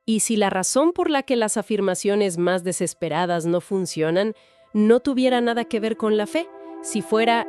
Y si la razón por la que las afirmaciones más desesperadas no funcionan no tuviera nada que ver con la fe, si fuera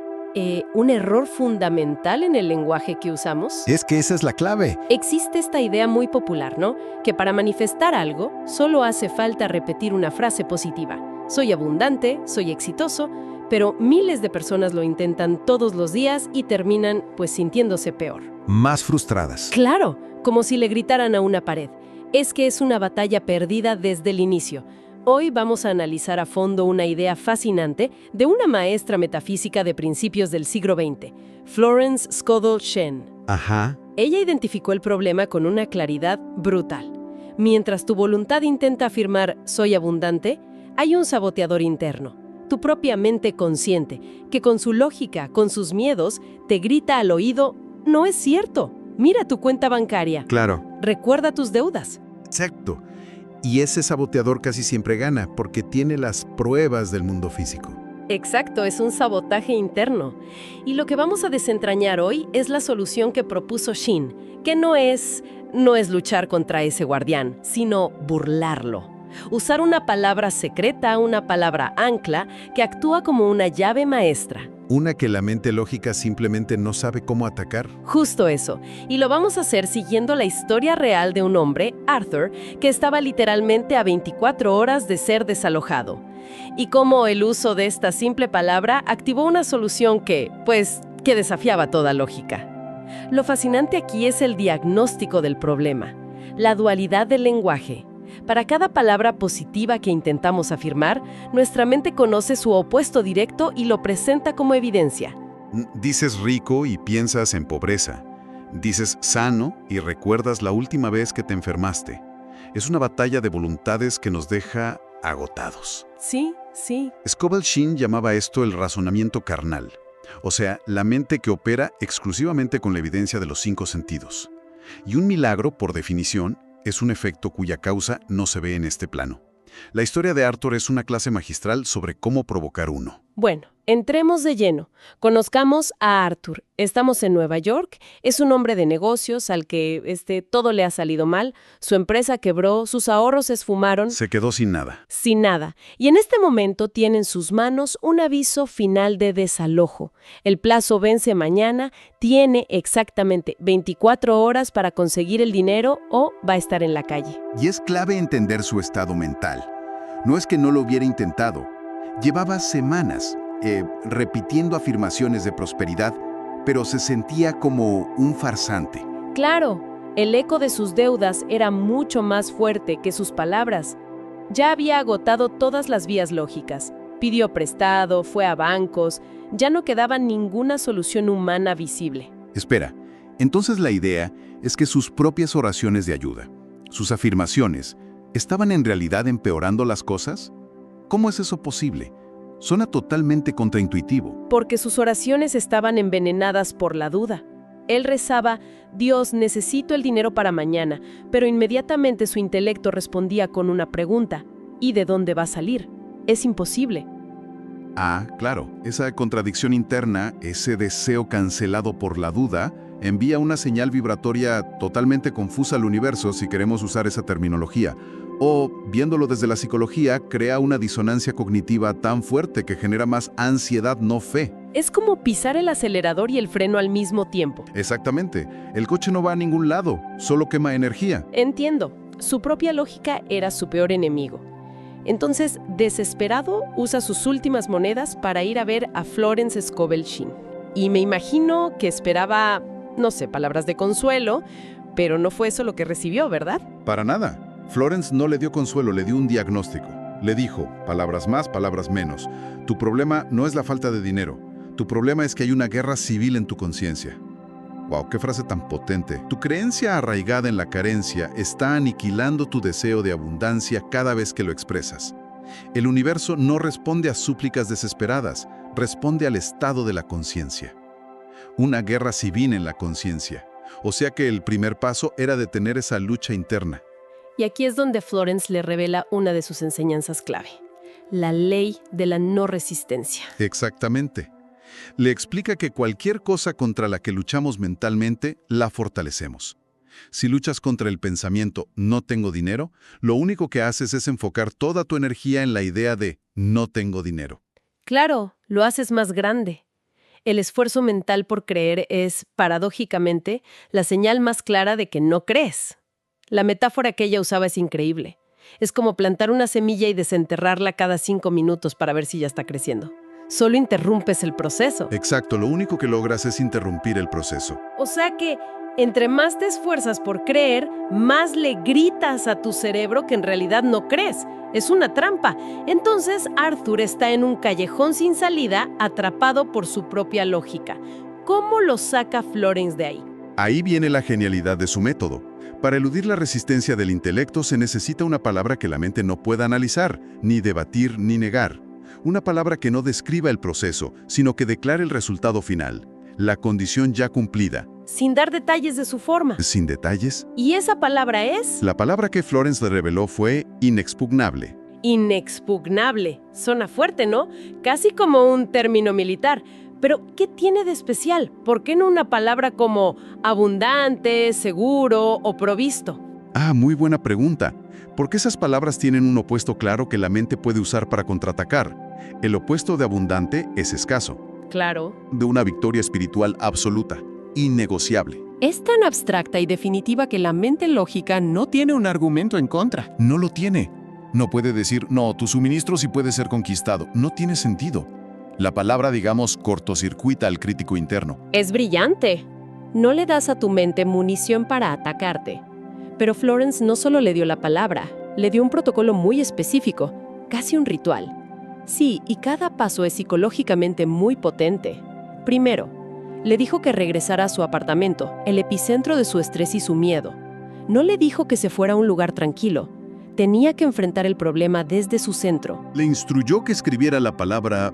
un error fundamental en el lenguaje que usamos. Es que esa es la clave. Existe esta idea muy popular, ¿no? Que para manifestar algo solo hace falta repetir una frase positiva. Soy abundante, soy exitoso, pero miles de personas lo intentan todos los días y terminan, pues, sintiéndose peor. Más frustradas. Claro, como si le gritaran a una pared. Es que es una batalla perdida desde el inicio. Hoy vamos a analizar a fondo una idea fascinante de una maestra metafísica de principios del siglo XX, Florence Scovel Shinn. Ajá. Ella identificó el problema con una claridad brutal. Mientras tu voluntad intenta afirmar «soy abundante», hay un saboteador interno, tu propia mente consciente, que con su lógica, con sus miedos, te grita al oído «no es cierto, mira tu cuenta bancaria». Claro. Recuerda tus deudas. Exacto. Y ese saboteador casi siempre gana porque tiene las pruebas del mundo físico. Exacto, es un sabotaje interno. Y lo que vamos a desentrañar hoy es la solución que propuso Shinn, que no es luchar contra ese guardián, sino burlarlo. Usar una palabra secreta, una palabra ancla, que actúa como una llave maestra. Una que la mente lógica simplemente no sabe cómo atacar. Justo eso. Y lo vamos a hacer siguiendo la historia real de un hombre, Arthur, que estaba literalmente a 24 horas de ser desalojado. Y cómo el uso de esta simple palabra activó una solución que desafiaba toda lógica. Lo fascinante aquí es el diagnóstico del problema, la dualidad del lenguaje. Para cada palabra positiva que intentamos afirmar, nuestra mente conoce su opuesto directo y lo presenta como evidencia. Dices rico y piensas en pobreza. Dices sano y recuerdas la última vez que te enfermaste. Es una batalla de voluntades que nos deja agotados. Sí. Scovel Shinn llamaba esto el razonamiento carnal, o sea, la mente que opera exclusivamente con la evidencia de los 5 sentidos. Y un milagro, por definición, es un efecto cuya causa no se ve en este plano. La historia de Arthur es una clase magistral sobre cómo provocar uno. Bueno, entremos de lleno. Conozcamos a Arthur. Estamos en Nueva York. Es un hombre de negocios al que todo le ha salido mal. Su empresa quebró, sus ahorros se esfumaron. Se quedó sin nada. Sin nada. Y en este momento tiene en sus manos un aviso final de desalojo. El plazo vence mañana. Tiene exactamente 24 horas para conseguir el dinero o va a estar en la calle. Y es clave entender su estado mental. No es que no lo hubiera intentado. Llevaba semanas repitiendo afirmaciones de prosperidad, pero se sentía como un farsante. Claro, el eco de sus deudas era mucho más fuerte que sus palabras. Ya había agotado todas las vías lógicas. Pidió prestado, fue a bancos. Ya no quedaba ninguna solución humana visible. Espera, entonces la idea es que sus propias oraciones de ayuda, sus afirmaciones, ¿estaban en realidad empeorando las cosas? ¿Cómo es eso posible? Suena totalmente contraintuitivo. Porque sus oraciones estaban envenenadas por la duda. Él rezaba, Dios, necesito el dinero para mañana, pero inmediatamente su intelecto respondía con una pregunta, ¿y de dónde va a salir? Es imposible. Ah, claro, esa contradicción interna, ese deseo cancelado por la duda, envía una señal vibratoria totalmente confusa al universo, si queremos usar esa terminología. O, viéndolo desde la psicología, crea una disonancia cognitiva tan fuerte que genera más ansiedad, no fe. Es como pisar el acelerador y el freno al mismo tiempo. Exactamente. El coche no va a ningún lado, solo quema energía. Entiendo. Su propia lógica era su peor enemigo. Entonces, desesperado, usa sus últimas monedas para ir a ver a Florence Scovel Shinn. Y me imagino que esperaba, no sé, palabras de consuelo, pero no fue eso lo que recibió, ¿verdad? Para nada. Florence no le dio consuelo, le dio un diagnóstico. Le dijo, palabras más, palabras menos. Tu problema no es la falta de dinero. Tu problema es que hay una guerra civil en tu conciencia. ¡Wow! ¡Qué frase tan potente! Tu creencia arraigada en la carencia está aniquilando tu deseo de abundancia cada vez que lo expresas. El universo no responde a súplicas desesperadas, responde al estado de la conciencia. Una guerra civil en la conciencia. O sea que el primer paso era detener esa lucha interna. Y aquí es donde Florence le revela una de sus enseñanzas clave, la ley de la no resistencia. Exactamente. Le explica que cualquier cosa contra la que luchamos mentalmente, la fortalecemos. Si luchas contra el pensamiento «no tengo dinero», lo único que haces es enfocar toda tu energía en la idea de «no tengo dinero». Claro, lo haces más grande. El esfuerzo mental por creer es, paradójicamente, la señal más clara de que no crees. La metáfora que ella usaba es increíble. Es como plantar una semilla y desenterrarla cada 5 minutos para ver si ya está creciendo. Solo interrumpes el proceso. Exacto, lo único que logras es interrumpir el proceso. O sea que, entre más te esfuerzas por creer, más le gritas a tu cerebro que en realidad no crees. Es una trampa. Entonces, Arthur está en un callejón sin salida, atrapado por su propia lógica. ¿Cómo lo saca Florence de ahí? Ahí viene la genialidad de su método. Para eludir la resistencia del intelecto se necesita una palabra que la mente no pueda analizar, ni debatir, ni negar. Una palabra que no describa el proceso, sino que declare el resultado final, la condición ya cumplida. Sin dar detalles de su forma. ¿Sin detalles? ¿Y esa palabra es? La palabra que Florence le reveló fue inexpugnable. Inexpugnable. Suena fuerte, ¿no? Casi como un término militar. Pero, ¿qué tiene de especial? ¿Por qué no una palabra como abundante, seguro o provisto? Ah, muy buena pregunta. Porque esas palabras tienen un opuesto claro que la mente puede usar para contraatacar. El opuesto de abundante es escaso. Claro. De una victoria espiritual absoluta, innegociable. Es tan abstracta y definitiva que la mente lógica no tiene un argumento en contra. No lo tiene. No puede decir, no, tu suministro sí puede ser conquistado. No tiene sentido. La palabra, digamos, cortocircuita al crítico interno. Es brillante. No le das a tu mente munición para atacarte. Pero Florence no solo le dio la palabra, le dio un protocolo muy específico, casi un ritual. Sí, y cada paso es psicológicamente muy potente. Primero, le dijo que regresara a su apartamento, el epicentro de su estrés y su miedo. No le dijo que se fuera a un lugar tranquilo. Tenía que enfrentar el problema desde su centro. Le instruyó que escribiera la palabra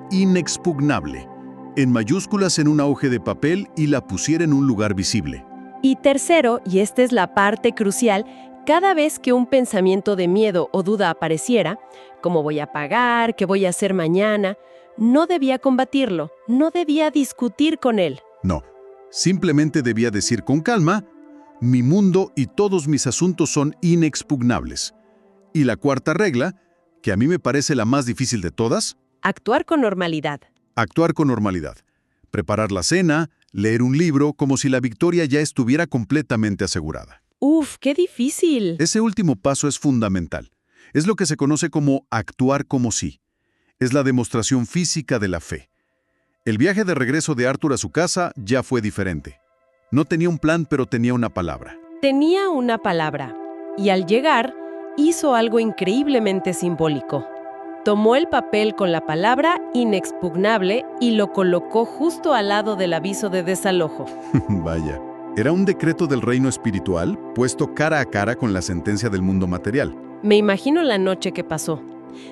inexpugnable en mayúsculas en una hoja de papel y la pusiera en un lugar visible. Y tercero, y esta es la parte crucial, cada vez que un pensamiento de miedo o duda apareciera, ¿cómo voy a pagar? ¿Qué voy a hacer mañana? No debía combatirlo, no debía discutir con él. No, simplemente debía decir con calma, mi mundo y todos mis asuntos son inexpugnables. Y la cuarta regla, que a mí me parece la más difícil de todas, Actuar con normalidad. actuar con normalidad. Preparar la cena, leer un libro como si la victoria ya estuviera completamente asegurada. ¡Uf, qué difícil! Ese último paso es fundamental. Es lo que se conoce como actuar como si. Es la demostración física de la fe. El viaje de regreso de Arthur a su casa ya fue diferente. No tenía un plan, pero tenía una palabra. Tenía una palabra, y al llegar, hizo algo increíblemente simbólico. Tomó el papel con la palabra inexpugnable y lo colocó justo al lado del aviso de desalojo. Vaya. Era un decreto del reino espiritual puesto cara a cara con la sentencia del mundo material. Me imagino la noche que pasó.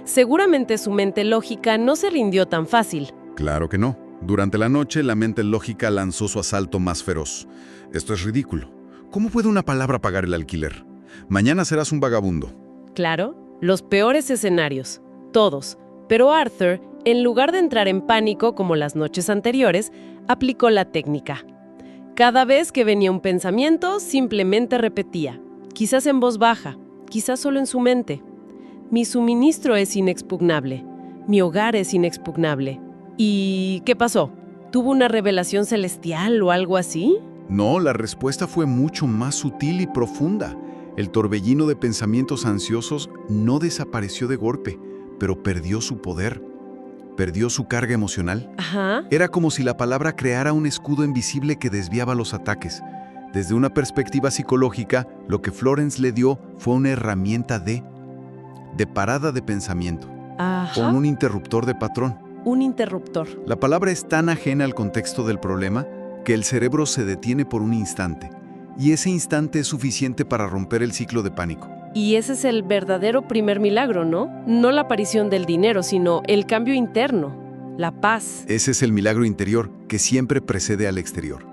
Seguramente su mente lógica no se rindió tan fácil. Claro que no. Durante la noche, la mente lógica lanzó su asalto más feroz. Esto es ridículo. ¿Cómo puede una palabra pagar el alquiler? Mañana serás un vagabundo. Claro, los peores escenarios. Todos. Pero Arthur, en lugar de entrar en pánico como las noches anteriores, aplicó la técnica. Cada vez que venía un pensamiento, simplemente repetía, quizás en voz baja, quizás solo en su mente. Mi suministro es inexpugnable. Mi hogar es inexpugnable. ¿Y qué pasó? ¿Tuvo una revelación celestial o algo así? No, la respuesta fue mucho más sutil y profunda. El torbellino de pensamientos ansiosos no desapareció de golpe, pero perdió su poder. Perdió su carga emocional. Ajá. Era como si la palabra creara un escudo invisible que desviaba los ataques. Desde una perspectiva psicológica, lo que Florence le dio fue una herramienta de parada de pensamiento, Ajá. con un interruptor de patrón. Un interruptor. La palabra es tan ajena al contexto del problema que el cerebro se detiene por un instante, y ese instante es suficiente para romper el ciclo de pánico. Y ese es el verdadero primer milagro, ¿no? No la aparición del dinero, sino el cambio interno, la paz. Ese es el milagro interior que siempre precede al exterior.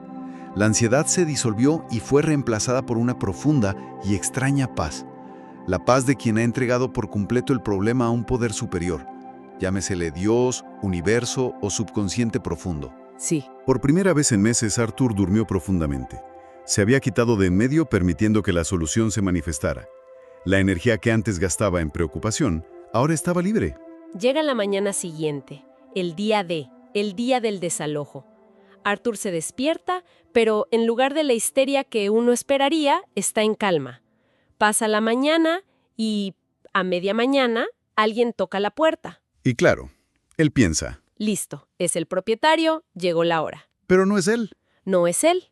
La ansiedad se disolvió y fue reemplazada por una profunda y extraña paz. La paz de quien ha entregado por completo el problema a un poder superior. Llámesele Dios, universo o subconsciente profundo. Sí. Por primera vez en meses, Arthur durmió profundamente. Se había quitado de en medio permitiendo que la solución se manifestara. La energía que antes gastaba en preocupación, ahora estaba libre. Llega la mañana siguiente, el día del desalojo. Arthur se despierta, pero en lugar de la histeria que uno esperaría, está en calma. Pasa la mañana y, a media mañana, alguien toca la puerta. Y claro, él piensa. Listo, es el propietario, llegó la hora. Pero no es él. No es él.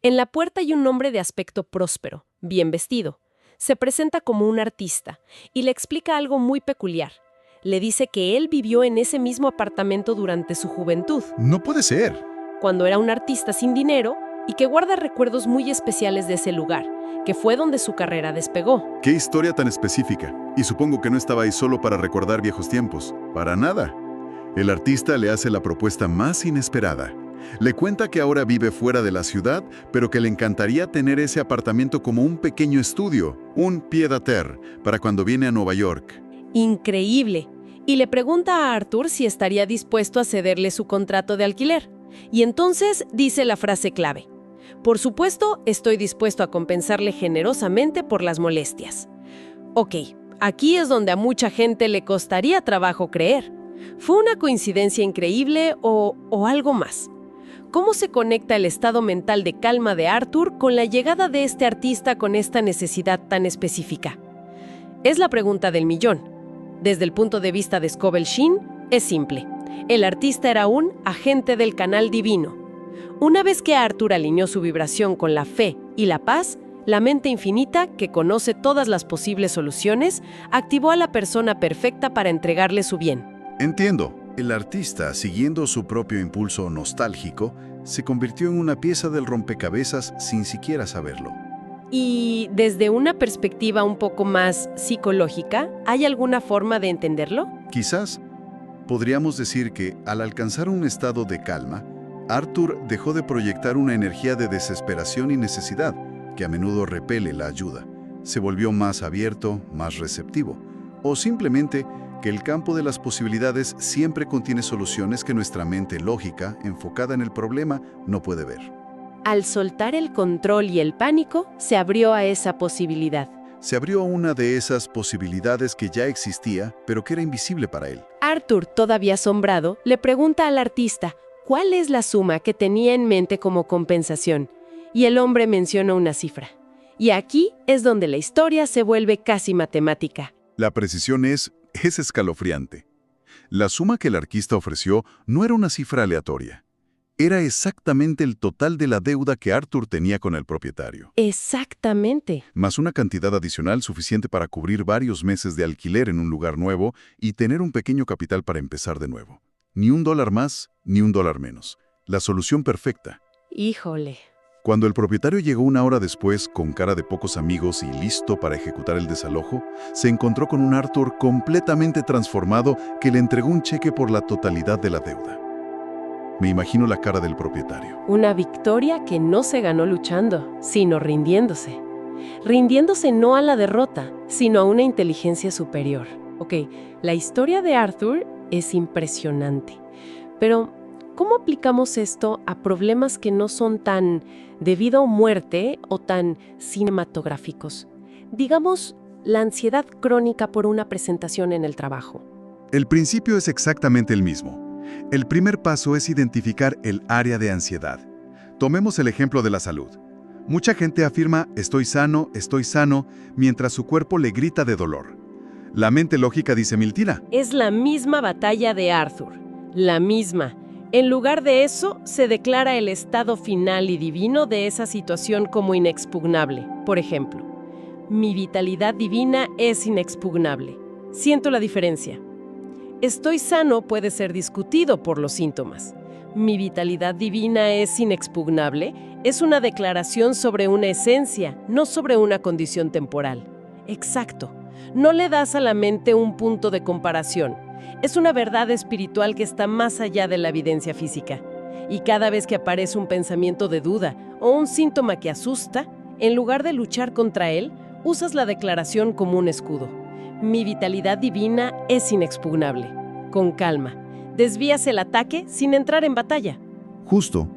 En la puerta hay un hombre de aspecto próspero, bien vestido. Se presenta como un artista y le explica algo muy peculiar. Le dice que él vivió en ese mismo apartamento durante su juventud, No puede ser. cuando era un artista sin dinero, y que guarda recuerdos muy especiales de ese lugar, que fue donde su carrera despegó. Qué historia tan específica. Y supongo que no estaba ahí solo para recordar viejos tiempos. Para nada. El artista le hace la propuesta más inesperada. Le cuenta que ahora vive fuera de la ciudad, pero que le encantaría tener ese apartamento como un pequeño estudio, un pied-à-terre, para cuando viene a Nueva York. Increíble. Y le pregunta a Arthur si estaría dispuesto a cederle su contrato de alquiler. Y entonces dice la frase clave: por supuesto, estoy dispuesto a compensarle generosamente por las molestias. Ok, aquí es donde a mucha gente le costaría trabajo creer. ¿Fue una coincidencia increíble o algo más? ¿Cómo se conecta el estado mental de calma de Arthur con la llegada de este artista con esta necesidad tan específica? Es la pregunta del millón. Desde el punto de vista de Scovel Shinn, es simple. El artista era un agente del canal divino. Una vez que Arthur alineó su vibración con la fe y la paz, la mente infinita, que conoce todas las posibles soluciones, activó a la persona perfecta para entregarle su bien. Entiendo. El artista, siguiendo su propio impulso nostálgico, se convirtió en una pieza del rompecabezas sin siquiera saberlo. Y desde una perspectiva un poco más psicológica, ¿hay alguna forma de entenderlo? Quizás podríamos decir que, al alcanzar un estado de calma, Arthur dejó de proyectar una energía de desesperación y necesidad, que a menudo repele la ayuda. Se volvió más abierto, más receptivo, o simplemente que el campo de las posibilidades siempre contiene soluciones que nuestra mente lógica, enfocada en el problema, no puede ver. Al soltar el control y el pánico, se abrió a esa posibilidad. Se abrió a una de esas posibilidades que ya existía, pero que era invisible para él. Arthur, todavía asombrado, le pregunta al artista cuál es la suma que tenía en mente como compensación, y el hombre menciona una cifra. Y aquí es donde la historia se vuelve casi matemática. La precisión es escalofriante. La suma que el artista ofreció no era una cifra aleatoria. Era exactamente el total de la deuda que Arthur tenía con el propietario. Exactamente. Más una cantidad adicional suficiente para cubrir varios meses de alquiler en un lugar nuevo y tener un pequeño capital para empezar de nuevo. Ni $1 más, ni $1 menos. La solución perfecta. Híjole. Cuando el propietario llegó una hora después, con cara de pocos amigos y listo para ejecutar el desalojo, se encontró con un Arthur completamente transformado que le entregó un cheque por la totalidad de la deuda. Me imagino la cara del propietario. Una victoria que no se ganó luchando, sino rindiéndose. Rindiéndose no a la derrota, sino a una inteligencia superior. Ok, la historia de Arthur es impresionante. Pero, ¿cómo aplicamos esto a problemas que no son tan de vida o muerte o tan cinematográficos? Digamos, la ansiedad crónica por una presentación en el trabajo. El principio es exactamente el mismo. El primer paso es identificar el área de ansiedad. Tomemos el ejemplo de la salud. Mucha gente afirma estoy sano, mientras su cuerpo le grita de dolor. La mente lógica dice mentira. Es la misma batalla de Arthur. La misma. En lugar de eso, se declara el estado final y divino de esa situación como inexpugnable. Por ejemplo, mi vitalidad divina es inexpugnable. Siento la diferencia. Estoy sano puede ser discutido por los síntomas. Mi vitalidad divina es inexpugnable. Es una declaración sobre una esencia, no sobre una condición temporal. Exacto. No le das a la mente un punto de comparación. Es una verdad espiritual que está más allá de la evidencia física. Y cada vez que aparece un pensamiento de duda o un síntoma que asusta, en lugar de luchar contra él, usas la declaración como un escudo. Mi vitalidad divina es inexpugnable. Con calma. Desvías el ataque sin entrar en batalla. Justo.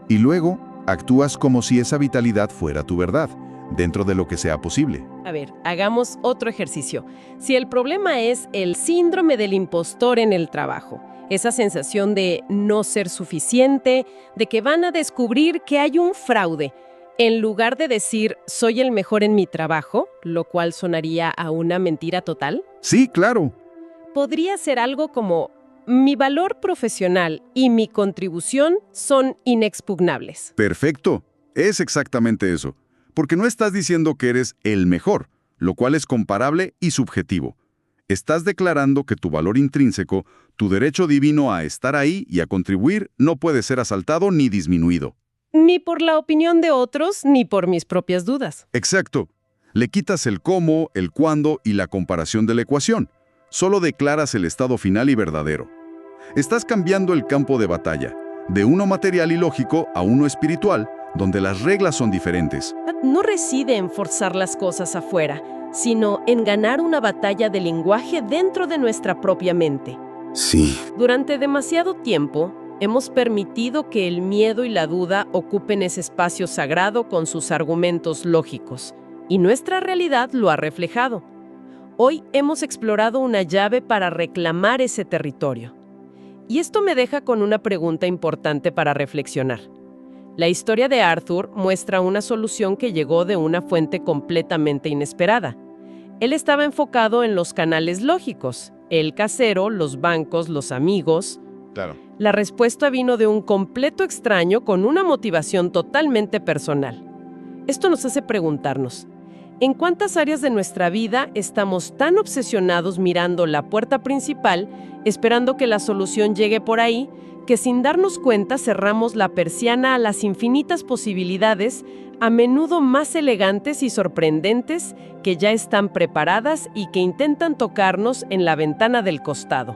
Y luego, Actúas como si esa vitalidad fuera tu verdad, dentro de lo que sea posible. A ver, hagamos otro ejercicio. Si el problema es el síndrome del impostor en el trabajo, esa sensación de no ser suficiente, de que van a descubrir que hay un fraude, en lugar de decir soy el mejor en mi trabajo, lo cual sonaría a una mentira total, Sí, claro. podría ser algo como mi valor profesional y mi contribución son inexpugnables. Perfecto. Es exactamente eso. Porque no estás diciendo que eres el mejor, lo cual es comparable y subjetivo. Estás declarando que tu valor intrínseco, tu derecho divino a estar ahí y a contribuir, no puede ser asaltado ni disminuido. Ni por la opinión de otros, ni por mis propias dudas. Exacto. Le quitas el cómo, el cuándo y la comparación de la ecuación. Solo declaras el estado final y verdadero. Estás cambiando el campo de batalla, de uno material y lógico a uno espiritual, donde las reglas son diferentes. No reside en forzar las cosas afuera, sino en ganar una batalla de lenguaje dentro de nuestra propia mente. Sí. Durante demasiado tiempo, hemos permitido que el miedo y la duda ocupen ese espacio sagrado con sus argumentos lógicos, y nuestra realidad lo ha reflejado. Hoy hemos explorado una llave para reclamar ese territorio. Y esto me deja con una pregunta importante para reflexionar. La historia de Arthur muestra una solución que llegó de una fuente completamente inesperada. Él estaba enfocado en los canales lógicos, el casero, los bancos, los amigos. Claro. La respuesta vino de un completo extraño con una motivación totalmente personal. Esto nos hace preguntarnos, ¿en cuántas áreas de nuestra vida estamos tan obsesionados mirando la puerta principal, esperando que la solución llegue por ahí, que sin darnos cuenta cerramos la persiana a las infinitas posibilidades, a menudo más elegantes y sorprendentes, que ya están preparadas y que intentan tocarnos en la ventana del costado?